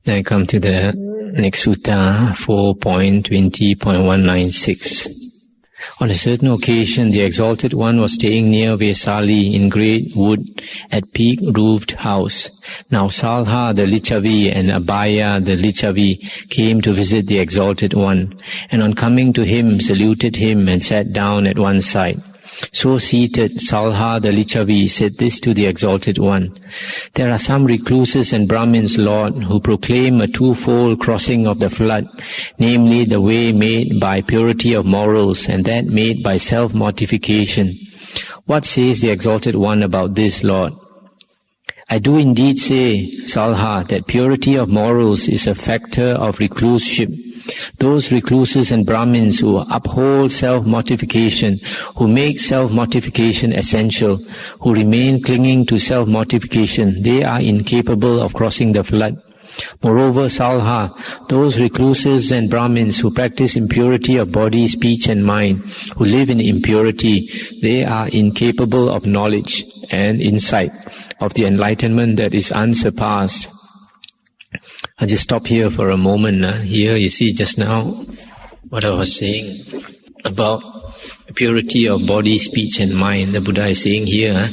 Now I come to the next sutta, 4.20.196. On a certain occasion, the Exalted One was staying near Vesali in great wood at peak-roofed house. Now Salha the Lichavi and Abhaya the Lichavi came to visit the Exalted One, and on coming to him, saluted him and sat down at one side. So seated, Salha the Lichavi said this to the Exalted One: There are some recluses and Brahmins, Lord, who proclaim a twofold crossing of the flood, namely the way made by purity of morals and that made by self-mortification. What says the Exalted One about this, Lord? I do indeed say, Salha, that purity of morals is a factor of recluseship. Those recluses and Brahmins who uphold self-mortification, who make self-mortification essential, who remain clinging to self-mortification, they are incapable of crossing the flood. Moreover, Salha, those recluses and Brahmins who practice impurity of body, speech and mind, who live in impurity, they are incapable of knowledge and insight, of the enlightenment that is unsurpassed. I'll just stop here for a moment. Here you see just now what I was saying about purity of body, speech and mind. The Buddha is saying here,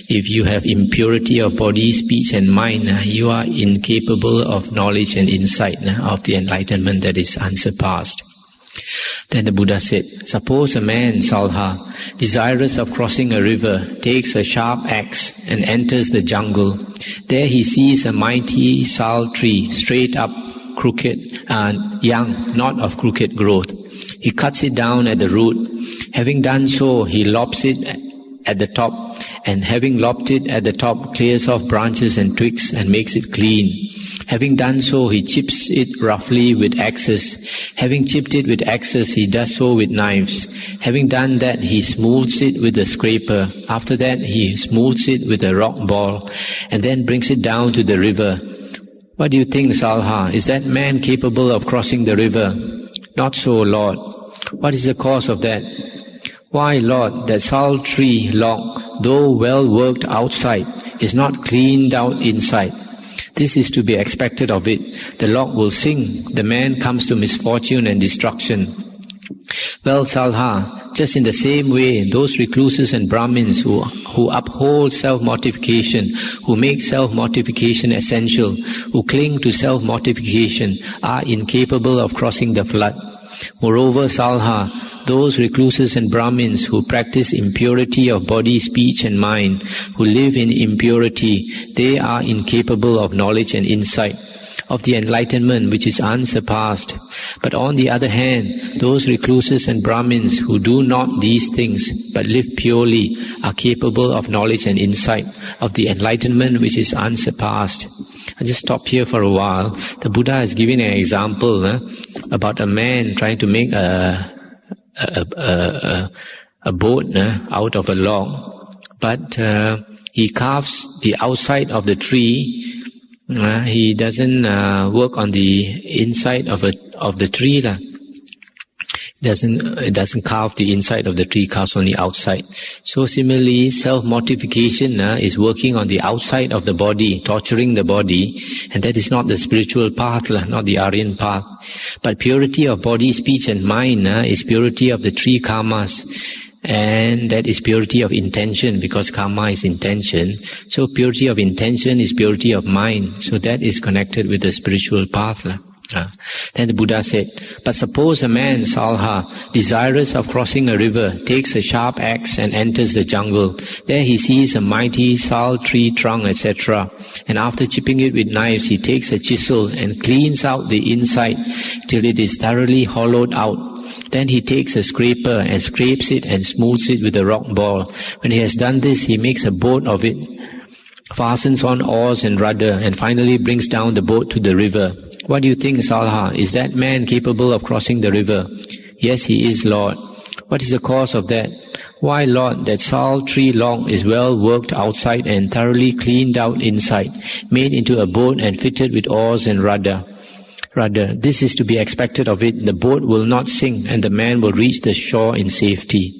if you have impurity of body, speech and mind, you are incapable of knowledge and insight of the enlightenment that is unsurpassed. Then the Buddha said, suppose a man, Salha, desirous of crossing a river, takes a sharp axe and enters the jungle. There he sees a mighty sal tree, straight up, crooked, and young, not of crooked growth. He cuts it down at the root. Having done so, he lops it at the top, and having lopped it at the top, clears off branches and twigs and makes it clean. Having done so, he chips it roughly with axes. Having chipped it with axes, he does so with knives. Having done that, he smooths it with a scraper. After that, he smooths it with a rock ball, and then brings it down to the river. What do you think, Salha? Is that man capable of crossing the river? Not so, Lord. What is the cause of that? Why, Lord, that sal tree log, though well worked outside, is not cleaned out inside. This is to be expected of it. The log will sink. The man comes to misfortune and destruction. Well, Salha, just in the same way, those recluses and Brahmins who uphold self-mortification, who make self-mortification essential, who cling to self-mortification, are incapable of crossing the flood. Moreover, Salha, those recluses and Brahmins who practice impurity of body, speech and mind, who live in impurity, they are incapable of knowledge and insight, of the enlightenment which is unsurpassed. But on the other hand, those recluses and Brahmins who do not these things, but live purely, are capable of knowledge and insight, of the enlightenment which is unsurpassed. I'll just stop here for a while. The Buddha is giving an example about a man trying to make a boat out of a log, but he carves the outside of the tree. He doesn't work on the inside of the tree. It doesn't carve the inside of the tree, carves on the outside. So similarly, self-mortification is working on the outside of the body, torturing the body, and that is not the spiritual path, not the Aryan path. But purity of body, speech and mind is purity of the three karmas, and that is purity of intention, because karma is intention. So purity of intention is purity of mind, so that is connected with the spiritual path. Then the Buddha said, but suppose a man, Salha, desirous of crossing a river, takes a sharp axe and enters the jungle. There he sees a mighty sal tree trunk, etc. And after chipping it with knives, he takes a chisel and cleans out the inside till it is thoroughly hollowed out. Then he takes a scraper and scrapes it and smooths it with a rock ball. When he has done this, he makes a boat of it, fastens on oars and rudder, and finally brings down the boat to the river. What do you think, Salha? Is that man capable of crossing the river? Yes, he is, Lord. What is the cause of that? Why, Lord, that sal tree log is well worked outside and thoroughly cleaned out inside, made into a boat and fitted with oars and rudder. This is to be expected of it. The boat will not sink, and the man will reach the shore in safety.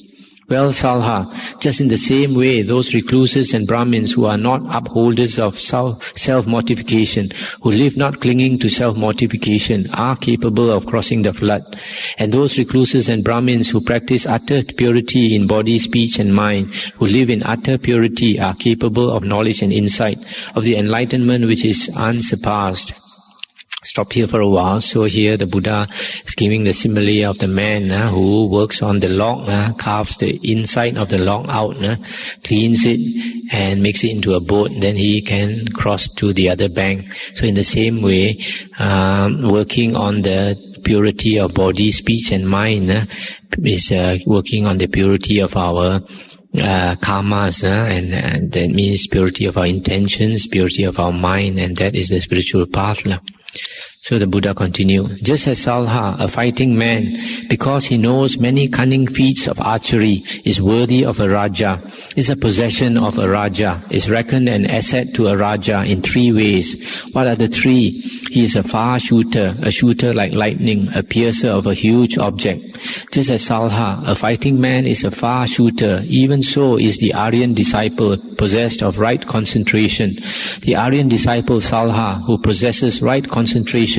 Well, Salha, just in the same way, those recluses and Brahmins who are not upholders of self-mortification, who live not clinging to self-mortification, are capable of crossing the flood. And those recluses and Brahmins who practice utter purity in body, speech and mind, who live in utter purity, are capable of knowledge and insight, of the enlightenment which is unsurpassed. Stop here for a while. So here the Buddha is giving the simile of the man who works on the log, carves the inside of the log out, cleans it and makes it into a boat. Then he can cross to the other bank. So in the same way, working on the purity of body, speech and mind is working on the purity of our karmas, and that means purity of our intentions, purity of our mind, and that is the spiritual path. So the Buddha continued, just as Salha, a fighting man, because he knows many cunning feats of archery, is worthy of a Raja, is a possession of a Raja, is reckoned an asset to a Raja in 3 ways. What are the 3? He is a far shooter, a shooter like lightning, a piercer of a huge object. Just as Salha, a fighting man, is a far shooter, even so is the Aryan disciple possessed of right concentration. The Aryan disciple Salha, who possesses right concentration,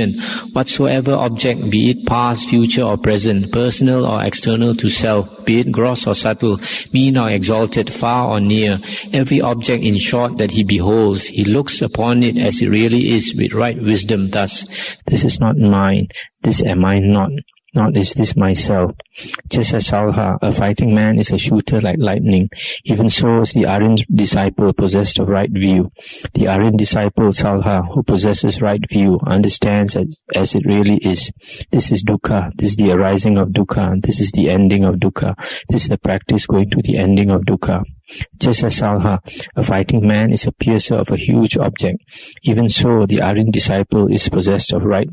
whatsoever object, be it past, future or present, personal or external to self, be it gross or subtle, mean or exalted, far or near, every object in short that he beholds, he looks upon it as it really is with right wisdom thus, this is not mine, this am I not, not is this myself. Just as Salha, a fighting man, is a shooter like lightning, even so is the Aryan disciple possessed of right view. The Aryan disciple Salha, who possesses right view, understands as it really is. This is dukkha, this is the arising of dukkha, this is the ending of dukkha, this is the practice going to the ending of dukkha. Just as Salha, a fighting man, is a piercer of a huge object, even so the Aryan disciple is possessed of right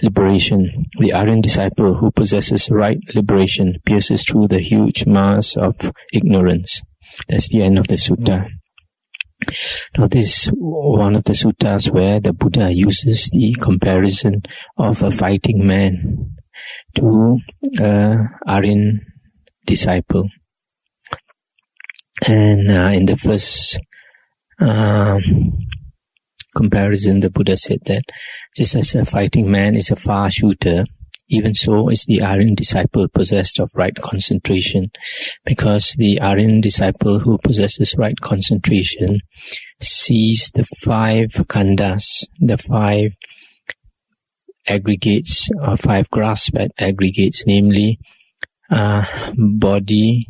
liberation. The Aryan disciple who possesses right liberation pierces through the huge mass of ignorance. That's the end of the sutta. Now this is one of the suttas where the Buddha uses the comparison of a fighting man to an Aryan disciple. And in the first comparison, the Buddha said that just as a fighting man is a far shooter, even so is the Aryan disciple possessed of right concentration, because the Aryan disciple who possesses right concentration sees the 5 khandhas, the 5 aggregates or 5 grasp aggregates, namely body,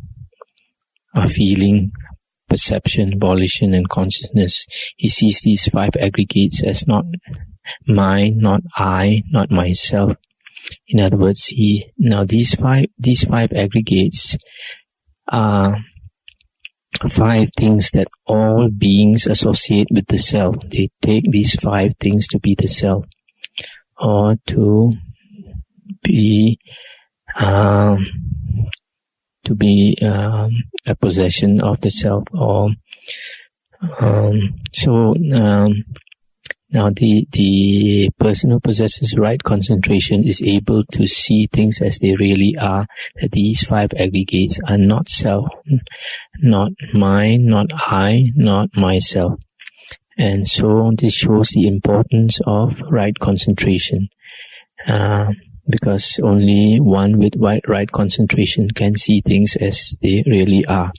feeling, perception, volition and consciousness. He sees these 5 aggregates as not mine, not I, not myself. In other words, these five aggregates are 5 things that all beings associate with the self. They take these 5 things to be the self, or to be a possession of the self, or now the person who possesses right concentration is able to see things as they really are, that these 5 aggregates are not self, not mine, not I, not myself. And so this shows the importance of right concentration, because only one with right concentration can see things as they really are.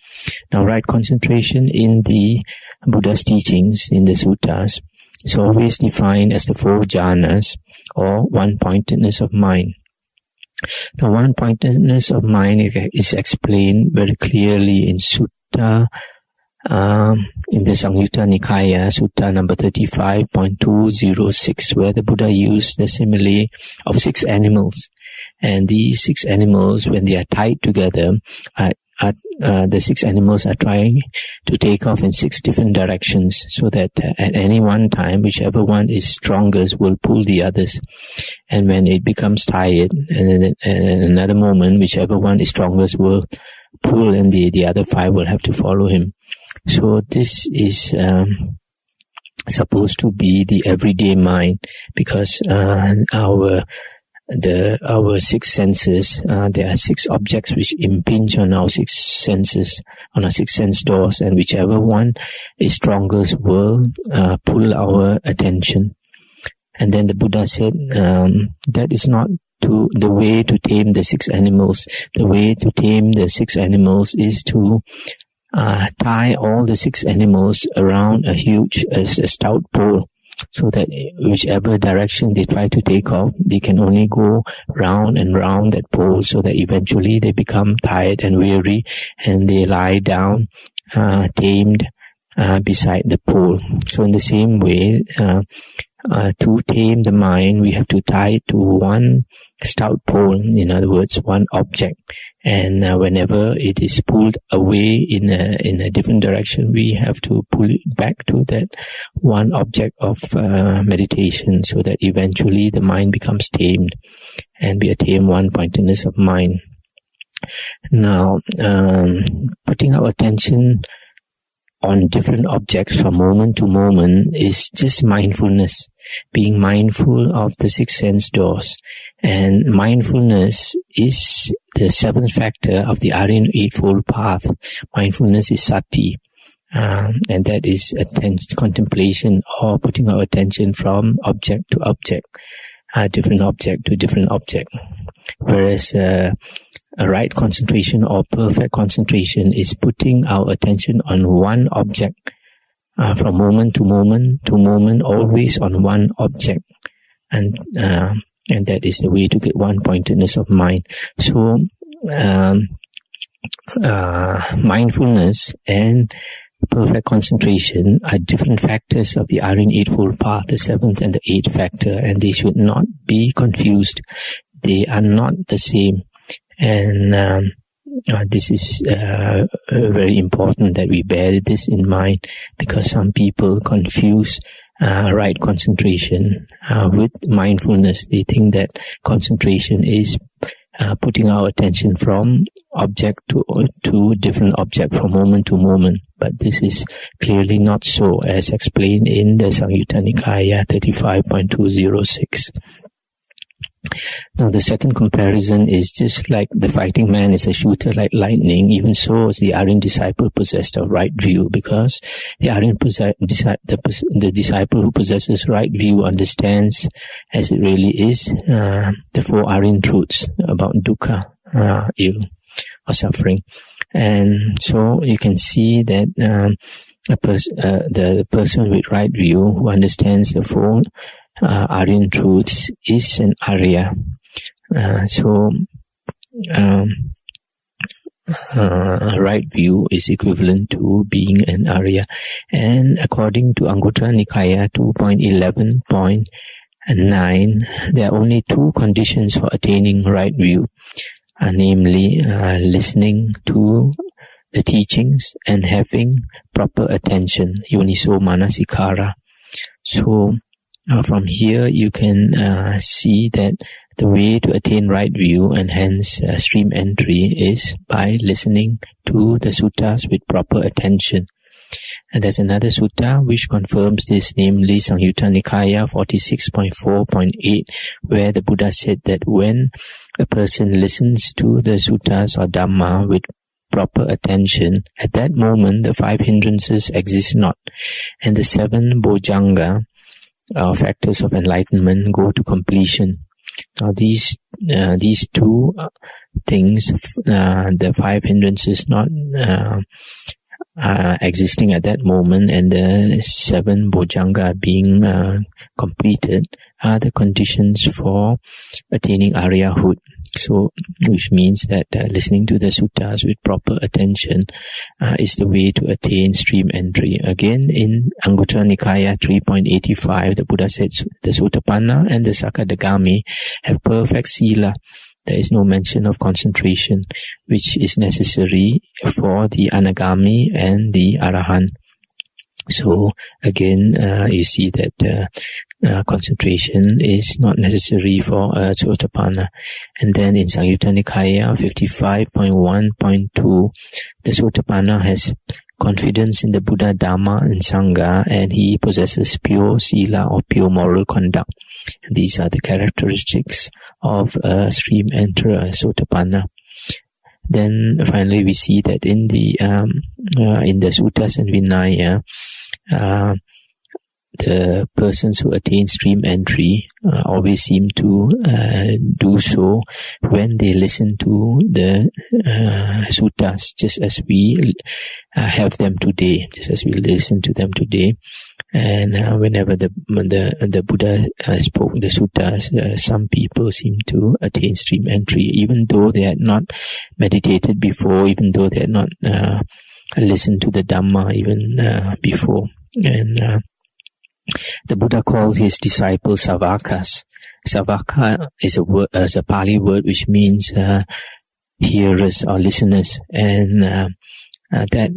Now, right concentration in the Buddha's teachings, in the suttas, is always defined as the 4 jhanas, or one-pointedness of mind. Now, one-pointedness of mind is explained very clearly in Sutta, in the Anguttara Nikaya, Sutta number 35.206, where the Buddha used the simile of 6 animals. And these 6 animals, when they are tied together, the 6 animals are trying to take off in 6 different directions, so that at any one time, whichever one is strongest will pull the others. And when it becomes tired, and then another moment, whichever one is strongest will pull, and the other 5 will have to follow him. So this is supposed to be the everyday mind, because our our six senses. There are six objects which impinge on our six senses, on our six sense doors, and whichever one is strongest will pull our attention. And then the Buddha said, that is not the way to tame the six animals. The way to tame the six animals is to tie all the six animals around a stout pole, so that whichever direction they try to take off, they can only go round and round that pole, so that eventually they become tired and weary and they lie down tamed beside the pole. So in the same way, to tame the mind, we have to tie it to one stout pole, in other words, one object. And whenever it is pulled away in a different direction, we have to pull it back to that one object of meditation, so that eventually the mind becomes tamed, and we attain one-pointedness of mind. Now, putting our attention on different objects from moment to moment is just mindfulness, being mindful of the six sense doors. And mindfulness is the seventh factor of the Aryan Eightfold Path. Mindfulness is sati, and that is contemplation, or putting our attention from object to object, different object to different object. Whereas a right concentration or perfect concentration is putting our attention on one object, from moment to moment, always on one object, and that is the way to get one-pointedness of mind. So mindfulness and perfect concentration are different factors of the Aryan Eightfold Path, the seventh and the eighth factor, and they should not be confused. They are not the same. And this is very important that we bear this in mind, because some people confuse right concentration with mindfulness. They think that concentration is putting our attention from object to different object from moment to moment. But this is clearly not so, as explained in the Samyutta Nikaya 35.206. Now the second comparison is just like the fighting man is a shooter like lightning, even so is the Aryan disciple possessed of right view, because the Aryan the disciple who possesses right view understands as it really is the four Aryan truths about dukkha, ill or suffering. And so you can see that the person with right view who understands the four Aryan truths is an Arya. Right view is equivalent to being an Arya. And according to Anguttara Nikaya 2.11.9, there are only two conditions for attaining right view, namely listening to the teachings and having proper attention, yoniso manasikara. So from here you can see that the way to attain right view and hence stream entry is by listening to the suttas with proper attention. And there's another sutta which confirms this, namely Samyutta Nikaya 46.4.8, where the Buddha said that when a person listens to the suttas or Dhamma with proper attention, at that moment the five hindrances exist not, and the seven bojjhanga, factors of enlightenment, go to completion. Now these two things, the five hindrances not existing at that moment and the seven bojjhanga being completed, are the conditions for attaining Aryahood. So, which means that listening to the suttas with proper attention is the way to attain stream entry. Again, in Anguttara Nikaya 3.85, the Buddha said the Sotapanna and the Sakadagami have perfect sila. There is no mention of concentration, which is necessary for the Anagami and the Arahant. So again, you see that concentration is not necessary for Sotapanna. And then in Samyutta Nikaya 55.1.2, the Sotapanna has confidence in the Buddha, Dhamma and Sangha, and he possesses pure sila or pure moral conduct. These are the characteristics of a stream enterer, Sotapanna. Then finally we see that in the suttas and Vinaya, the persons who attain stream entry always seem to do so when they listen to the suttas, just as we have them today, just as we listen to them today. And whenever the Buddha spoke the suttas, some people seem to attain stream entry, even though they had not meditated before, even though they had not listened to the Dhamma even before. And the Buddha called his disciples Savakas. Savaka is a Pali word which means hearers or listeners, and that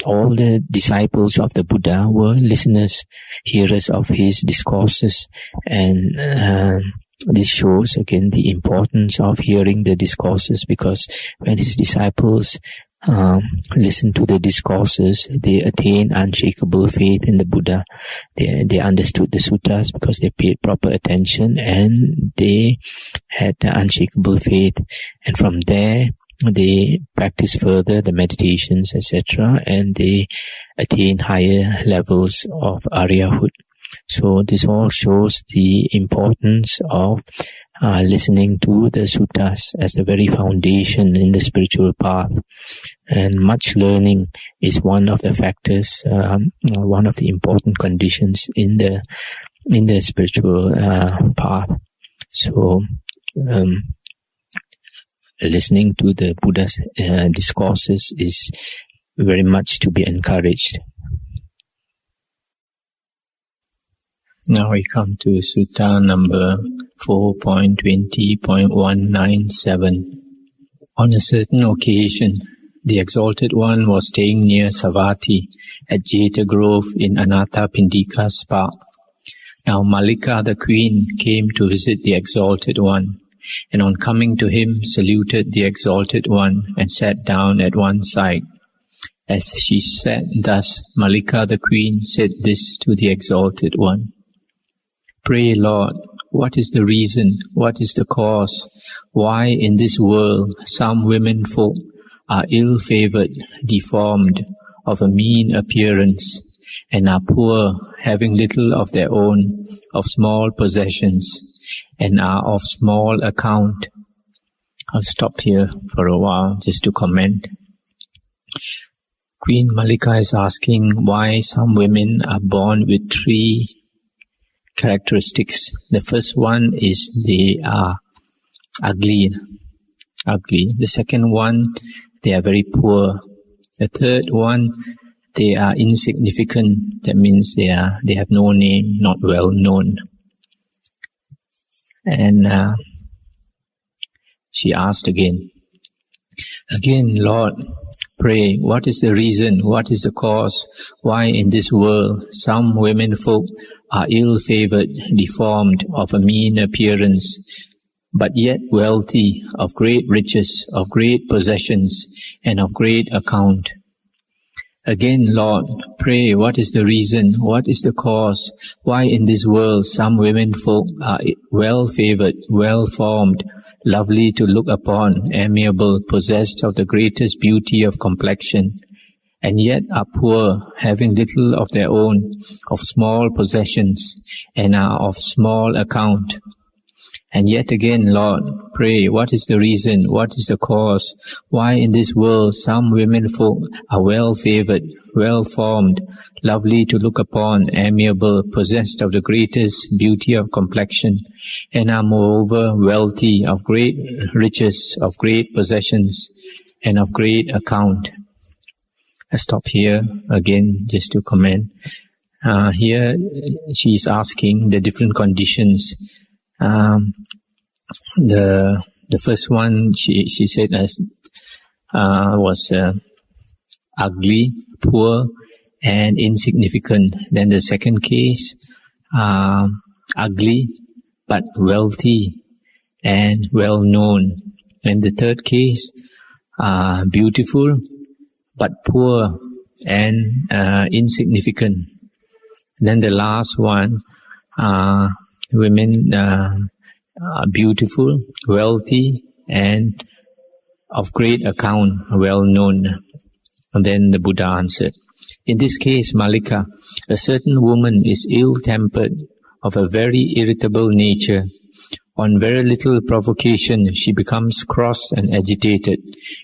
all the disciples of the Buddha were listeners, hearers of his discourses, and this shows again the importance of hearing the discourses, because when his disciples listen to the discourses, they attain unshakable faith in the Buddha. They understood the suttas because they paid proper attention, and they had unshakable faith. And from there, they practice further the meditations, etc., and they attain higher levels of Aryahood. So this all shows the importance of listening to the suttas as the very foundation in the spiritual path. And much learning is one of the factors, one of the important conditions in the spiritual path. So listening to the Buddha's discourses is very much to be encouraged. Now we come to Sutta number 4.20.197. On a certain occasion, the Exalted One was staying near Savatthi at Jeta Grove in Anathapindika's park. Now Mallika the Queen came to visit the Exalted One, and on coming to him saluted the Exalted One and sat down at one side. As she sat thus, Mallika the Queen said this to the Exalted One: "Pray, Lord, what is the reason, what is the cause, why in this world some women folk are ill-favored, deformed, of a mean appearance, and are poor, having little of their own, of small possessions, and are of small account?" I'll stop here for a while just to comment. Queen Mallika is asking why some women are born with three characteristics. The first one is they are ugly. The second one, they are very poor. The third one, they are insignificant. That means they have no name, not well known. And she asked again, "Lord, pray, what is the reason, what is the cause, why in this world some women folk are ill-favored, deformed, of a mean appearance, but yet wealthy, of great riches, of great possessions, and of great account?" Again, Lord, pray, what is the reason, what is the cause, why in this world some women folk are well-favored, well-formed, lovely to look upon, amiable, possessed of the greatest beauty of complexion, and yet are poor, having little of their own, of small possessions, and are of small account? And yet again, Lord, pray, what is the reason, what is the cause, why in this world some women folk are well-favored, well-formed, lovely to look upon, amiable, possessed of the greatest beauty of complexion, and are moreover wealthy, of great riches, of great possessions, and of great account? I stop here again just to comment. Here she is asking the different conditions. The first one she said was ugly, poor, and insignificant. Then the second case, ugly but wealthy and well known. And the third case, beautiful but poor and insignificant. Then the last one, women beautiful, wealthy, and of great account, well known. And then the Buddha answered, in this case, Mallika, a certain woman is ill-tempered, of a very irritable nature. On very little provocation, she becomes cross and agitated.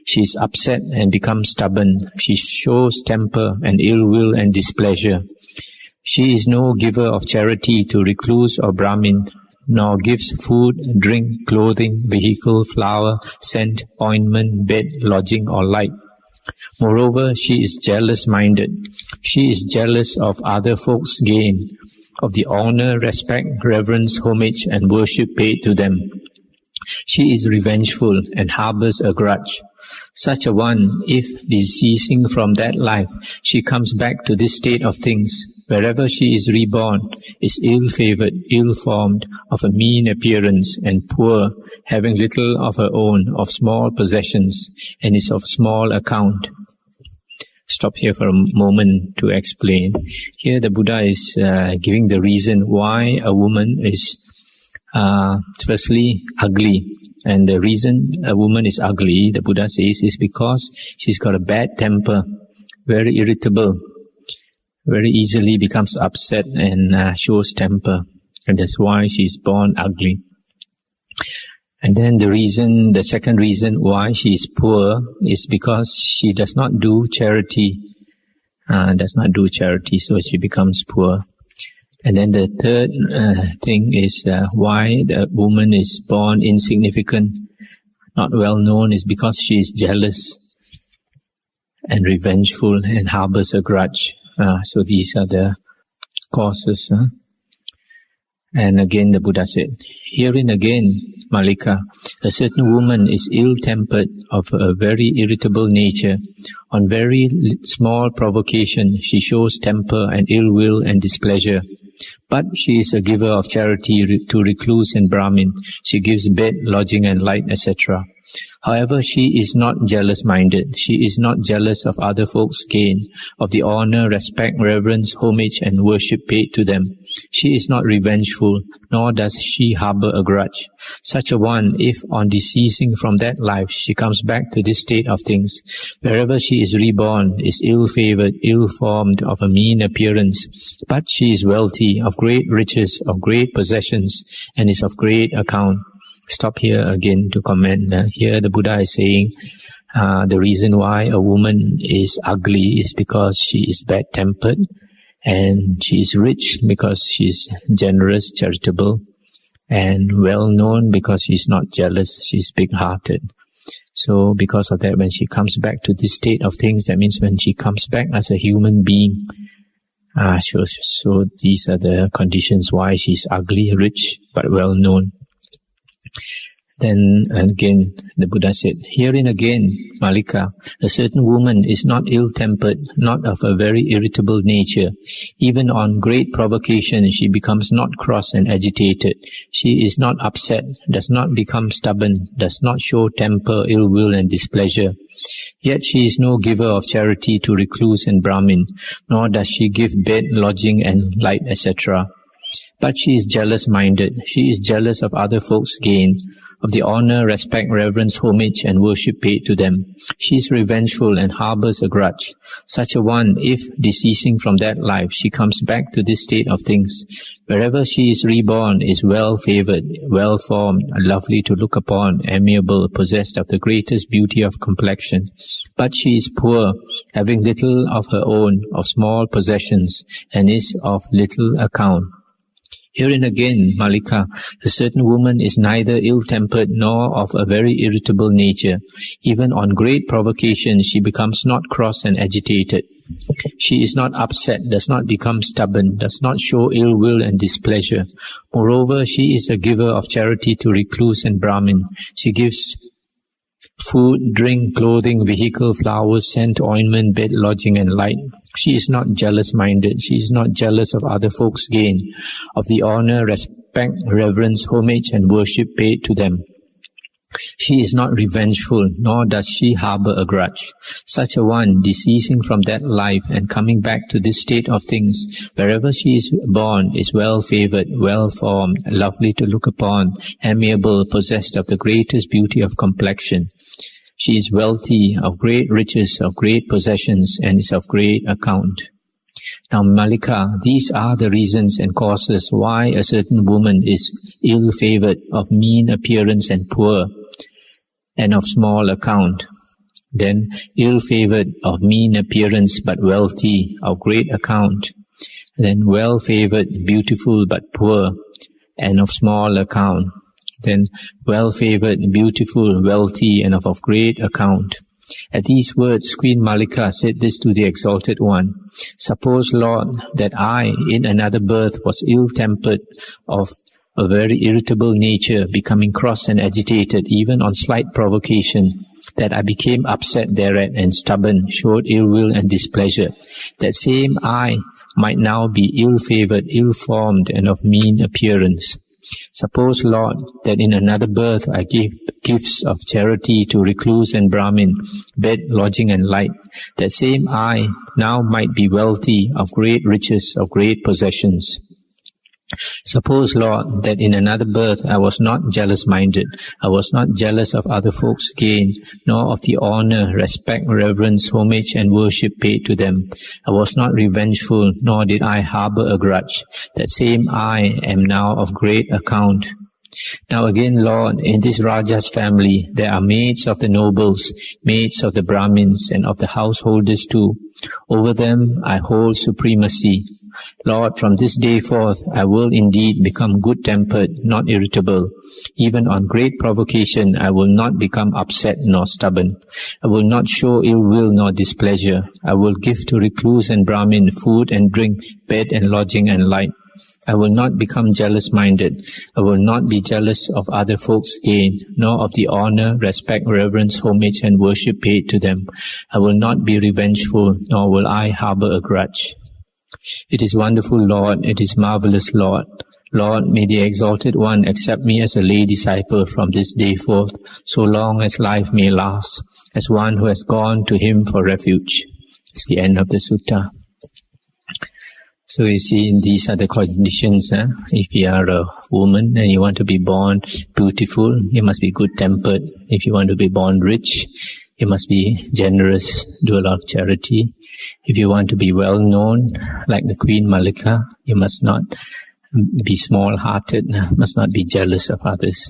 She is upset and becomes stubborn. She shows temper and ill will and displeasure. She is no giver of charity to recluse or Brahmin, nor gives food, drink, clothing, vehicle, flower, scent, ointment, bed, lodging, or light. Moreover, she is jealous-minded. She is jealous of other folks' gain, of the honor, respect, reverence, homage, and worship paid to them. She is revengeful and harbors a grudge. Such a one, if deceasing from that life, she comes back to this state of things, wherever she is reborn, is ill-favored, ill-formed, of a mean appearance, and poor, having little of her own, of small possessions, and is of small account. Stop here for a moment to explain. Here the Buddha is giving the reason why a woman is firstly ugly. And the reason a woman is ugly, the Buddha says, is because she's got a bad temper, very irritable, very easily becomes upset and shows temper. And that's why she's born ugly. And then the second reason why she is poor is because she does not do charity. So she becomes poor. And then the third thing is why the woman is born insignificant, not well known, is because she is jealous and revengeful and harbors a grudge. So these are the causes. And again the Buddha said, herein again, Mallika, a certain woman is ill-tempered, of a very irritable nature. On very small provocation, she shows temper and ill will and displeasure. But she is a giver of charity to recluse and Brahmin. She gives bed, lodging, and light, etc. However, she is not jealous-minded. She is not jealous of other folks' gain, of the honor, respect, reverence, homage, and worship paid to them. She is not revengeful, nor does she harbor a grudge. Such a one, if on deceasing from that life, she comes back to this state of things, wherever she is reborn, is ill-favored, ill-formed, of a mean appearance. But she is wealthy, of great riches, of great possessions, and is of great account. Stop here again to comment. Here the Buddha is saying the reason why a woman is ugly is because she is bad-tempered, and she is rich because she is generous, charitable, and well-known because she is not jealous, she is big-hearted. So because of that, when she comes back to this state of things, that means when she comes back as a human being, so these are the conditions why she is ugly, rich, but well-known. Then again the Buddha said, herein again, Mallika, a certain woman is not ill-tempered, not of a very irritable nature. Even on great provocation she becomes not cross and agitated. She is not upset, does not become stubborn, does not show temper, ill will and displeasure. Yet she is no giver of charity to recluse and Brahmin, nor does she give bed, lodging and light, etc. But she is jealous-minded. She is jealous of other folks' gain, of the honor, respect, reverence, homage, and worship paid to them. She is revengeful and harbors a grudge. Such a one, if deceasing from that life, she comes back to this state of things. Wherever she is reborn, is well-favored, well-formed, lovely to look upon, amiable, possessed of the greatest beauty of complexion. But she is poor, having little of her own, of small possessions, and is of little account. Herein again, Mallika, a certain woman is neither ill-tempered nor of a very irritable nature. Even on great provocation she becomes not cross and agitated. She is not upset, does not become stubborn, does not show ill will and displeasure. Moreover, she is a giver of charity to recluse and Brahmin. She gives food, drink, clothing, vehicle, flowers, scent, ointment, bed, lodging, and light. She is not jealous-minded. She is not jealous of other folks' gain, of the honor, respect, reverence, homage, and worship paid to them. She is not revengeful, nor does she harbor a grudge. Such a one, deceasing from that life and coming back to this state of things, wherever she is born, is well-favored, well-formed, lovely to look upon, amiable, possessed of the greatest beauty of complexion. She is wealthy, of great riches, of great possessions, and is of great account. Now, Malika, these are the reasons and causes why a certain woman is ill-favored, of mean appearance and poor, and of small account. Then, ill-favored, of mean appearance but wealthy, of great account. Then, well-favored, beautiful but poor, and of small account. Then, well-favored, beautiful, wealthy, and of great account. At these words, Queen Malika said this to the Exalted One. Suppose, Lord, that I, in another birth, was ill-tempered, of a very irritable nature, becoming cross and agitated, even on slight provocation, that I became upset thereat and stubborn, showed ill will and displeasure. That same I might now be ill-favored, ill-formed, and of mean appearance. Suppose, Lord, that in another birth I gave gifts of charity to recluse and Brahmin, bed, lodging, and light. That same I now might be wealthy, of great riches, of great possessions. Suppose, Lord, that in another birth I was not jealous-minded. I was not jealous of other folks' gain, nor of the honor, respect, reverence, homage, and worship paid to them. I was not revengeful, nor did I harbor a grudge. That same I am now of great account. Now again, Lord, in this Raja's family, there are maids of the nobles, maids of the Brahmins, and of the householders too. Over them I hold supremacy. Lord, from this day forth, I will indeed become good-tempered, not irritable. Even on great provocation, I will not become upset nor stubborn. I will not show ill will nor displeasure. I will give to recluse and Brahmin food and drink, bed and lodging and light. I will not become jealous-minded. I will not be jealous of other folks' gain, nor of the honor, respect, reverence, homage, and worship paid to them. I will not be revengeful, nor will I harbor a grudge. It is wonderful, Lord. It is marvelous, Lord. Lord, may the Exalted One accept me as a lay disciple from this day forth, so long as life may last, as one who has gone to Him for refuge. It's the end of the sutta. So you see, these are the conditions. If you are a woman and you want to be born beautiful, you must be good-tempered. If you want to be born rich, you must be generous, do a lot of charity. If you want to be well-known, like the Queen Malika, you must not be small-hearted, must not be jealous of others.